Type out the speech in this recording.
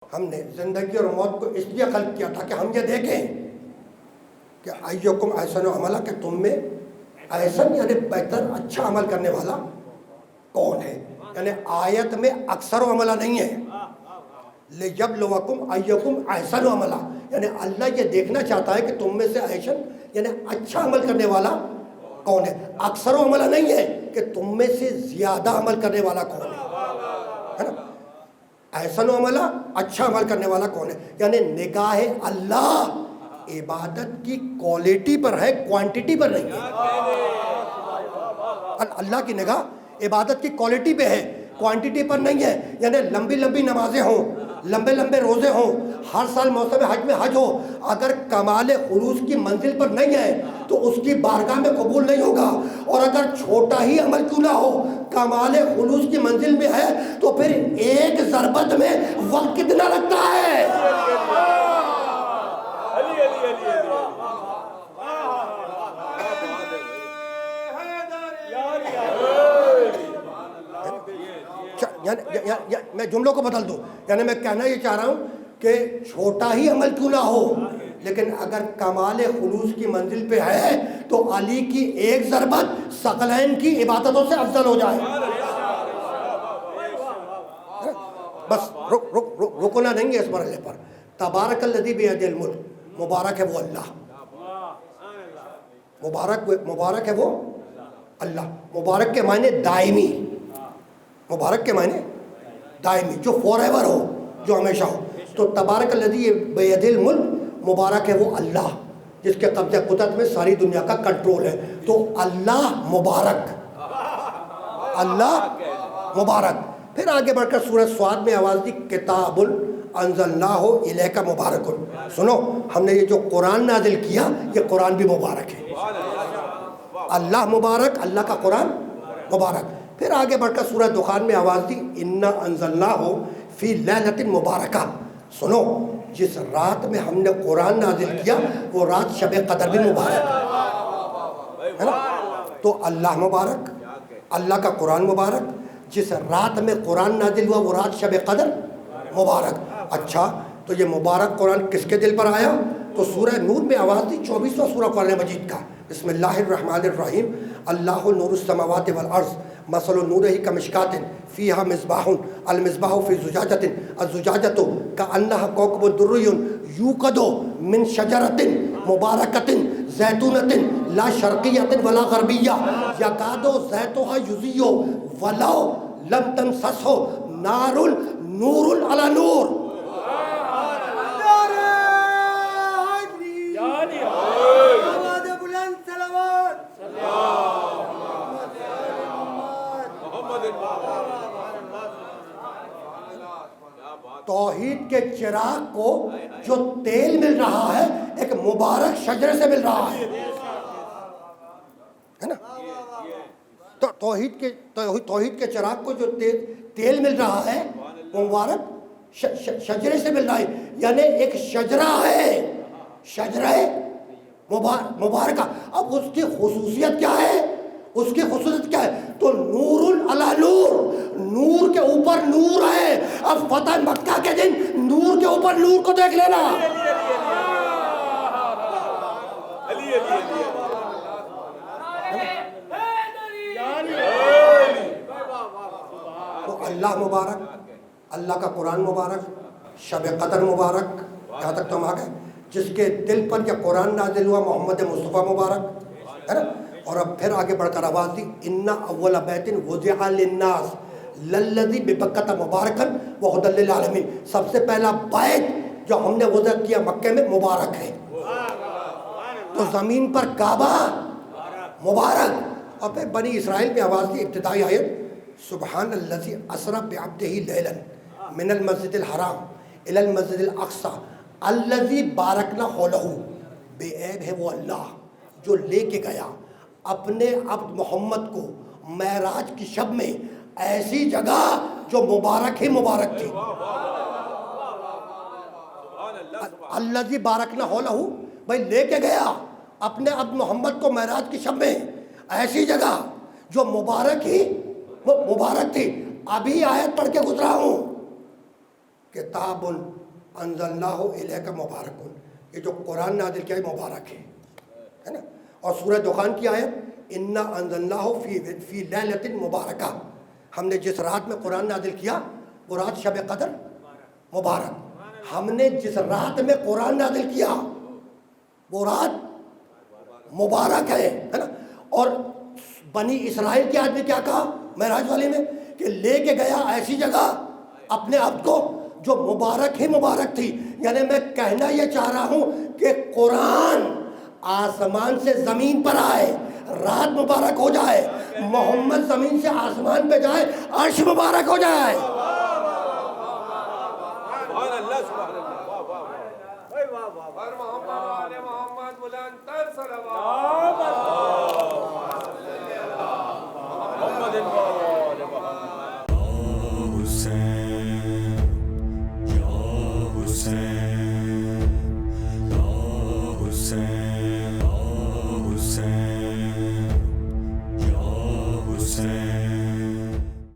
ہم نے زندگی اور موت کو اس لیے خلق کیا تھا کہ ہم یہ دیکھیں کہ ایکم احسن عملا، کہ تم میں احسن یعنی بہتر اچھا عمل کرنے والا کون ہے. یعنی آیت میں اکثر و عملہ نہیں ہے، لیبلوکم ایکم احسن عملا، یعنی اللہ یہ دیکھنا چاہتا ہے کہ تم میں سے احسن یعنی اچھا عمل کرنے والا کون ہے. اکثر و عملہ نہیں ہے کہ تم میں سے زیادہ عمل کرنے والا کون ہے نا. احسن و عملہ اچھا عمل کرنے والا کون ہے، یعنی نگاہ اللہ عبادت کی کوالٹی پر ہے، کوانٹٹی پر نہیں ہے. اللہ کی نگاہ عبادت کی کوالٹی پہ ہے، کوانٹٹی پر نہیں ہے. یعنی لمبی لمبی نمازیں ہوں، لمبے لمبے روزے ہوں، ہر سال موسم حج میں حج ہو، اگر کمال خلوص کی منزل پر نہیں ہے تو اس کی بارگاہ میں قبول نہیں ہوگا. اور اگر چھوٹا ہی عمل کیوں نہ ہو کمال خلوص کی منزل میں ہے تو پھر ایک ضربت میں وقت کتنا لگتا ہے. میں جملوں کو بدل دوں، یعنی میں کہنا یہ چاہ رہا ہوں کہ چھوٹا ہی عمل کیوں نہ ہو لیکن اگر کمال خلوص کی منزل پہ ہے تو علی کی ایک ضربت ثقلین کی عبادتوں سے افضل ہو جائے. بس رکنا نہیں ہے اس مرحلے پر. تبارک الذی بیدہ الملک، مبارک ہے وہ اللہ، مبارک ہے وہ اللہ. مبارک کے معنی دائمی، مبارک کے معنی دائمی، جو فور ایور ہو، جو ہمیشہ ہو. تو تبارک الذی بیدہ الملک، مبارک ہے وہ اللہ جس کے قبضہ قدرت میں ساری دنیا کا کنٹرول ہے. تو اللہ مبارک، اللہ مبارک. پھر آگے بڑھ کر سورہ صاد میں آواز دی کتاب انزلناہ الیک مبارک. سنو، ہم نے یہ جو قرآن نازل کیا یہ قرآن بھی مبارک ہے. اللہ مبارک، اللہ کا قرآن مبارک. پھر آگے بڑھ کر سورہ دخان میں آواز دی انا انزلناہ فی لیلۃ مبارکہ. سنو، جس رات میں ہم نے قرآن نازل کیا وہ رات شب قدر بھی مبارک ہے نا. تو اللہ مبارک، اللہ کا قرآن مبارک، جس رات میں قرآن نازل ہوا وہ رات شب قدر مبارک. اچھا، تو یہ مبارک قرآن کس کے دل پر آیا؟ تو سورہ نور میں آواز دی 24واں سورہ قرآن مجید کا، بسم اللہ الرحمن الرحیم. اللہ نور السماوات والارض مثل نورہ کمشکات فیہا مصباح، المصباح فی زجاجۃ، الزجاجۃ کأنہا کوکب دری یوقد من شجرۃ مبارکۃ زیتونۃ لا شرقیۃ ولا غربیہ یکاد زیتها یضیء ولو لم تمسسہ نار نور علی نور. توحید کے چراغ کو جو تیل مل رہا ہے ایک مبارک شجرے سے مل رہا ہے نا. تو توحید کے چراغ کو جو تیل مل رہا ہے وہ مبارک شجرے سے مل رہا ہے. یعنی ایک شجرہ ہے، شجرہ مبارکہ. اب اس کی خصوصیت کیا ہے؟ اس کی خصوصیت کیا ہے؟ تو نور علی نور، نور کے اوپر نور ہے. اب فتح مکہ کے دن نور کے اوپر نور کو دیکھ لینا. تو اللہ مبارک، اللہ کا قرآن مبارک، شب قدر مبارک، یہاں تک تو ہم آ گئے. جس کے دل پر یہ قرآن نازل ہوا محمد مصطفیٰ مبارک ہے نا. اور اب پھر آگے بڑھ کر آواز دی انا اول بیت وضع للناس للذی ببکۃ مبارکا وہدی للعالمین. سب سے پہلا بیت جو ہم نے وضع کیا مکہ میں مبارک ہے. تو زمین پر کعبہ مبارک. اور پھر بنی اسرائیل میں آواز دی ابتدائی آیت سبحان الذی اسری بعبدہ لیلا من المسجد الحرام الی المسجد الاقصی الذی بارکنا حولہ. بے عیب ہے وہ اللہ جو لے کے گیا اپنے عبد محمد کو معراج کی شب میں ایسی جگہ جو مبارک ہی مبارک تھی. الذی بارکنا حولہ، بھائی لے کے گیا اپنے عبد محمد کو معراج کی شب میں ایسی جگہ جو مبارک ہی مبارک تھی. ابھی آیت پڑھ کے گزرا ہوں کتاب انزلناہ الیک مبارک، یہ جو قرآن نازل کیا ہے مبارک ہے نا. اور سورہ دخان کی آیت انا انزلناہ فی لیلۃ مبارکہ، ہم نے جس رات میں قرآن نازل کیا وہ رات شب قدر مبارک. ہم نے جس رات میں قرآن نازل کیا وہ رات مبارک ہے نا. اور بنی اسرائیل کے آدمی کیا کہا معراج والے میں کہ لے کے گیا ایسی جگہ اپنے آپ کو جو مبارک ہی مبارک تھی. یعنی میں کہنا یہ چاہ رہا ہوں کہ قرآن آسمان سے زمین پر آئے، رات مبارک ہو جائے، محمد زمین سے آسمان پہ جائے، عرش مبارک ہو جائے. Hussein, Ya Hussein.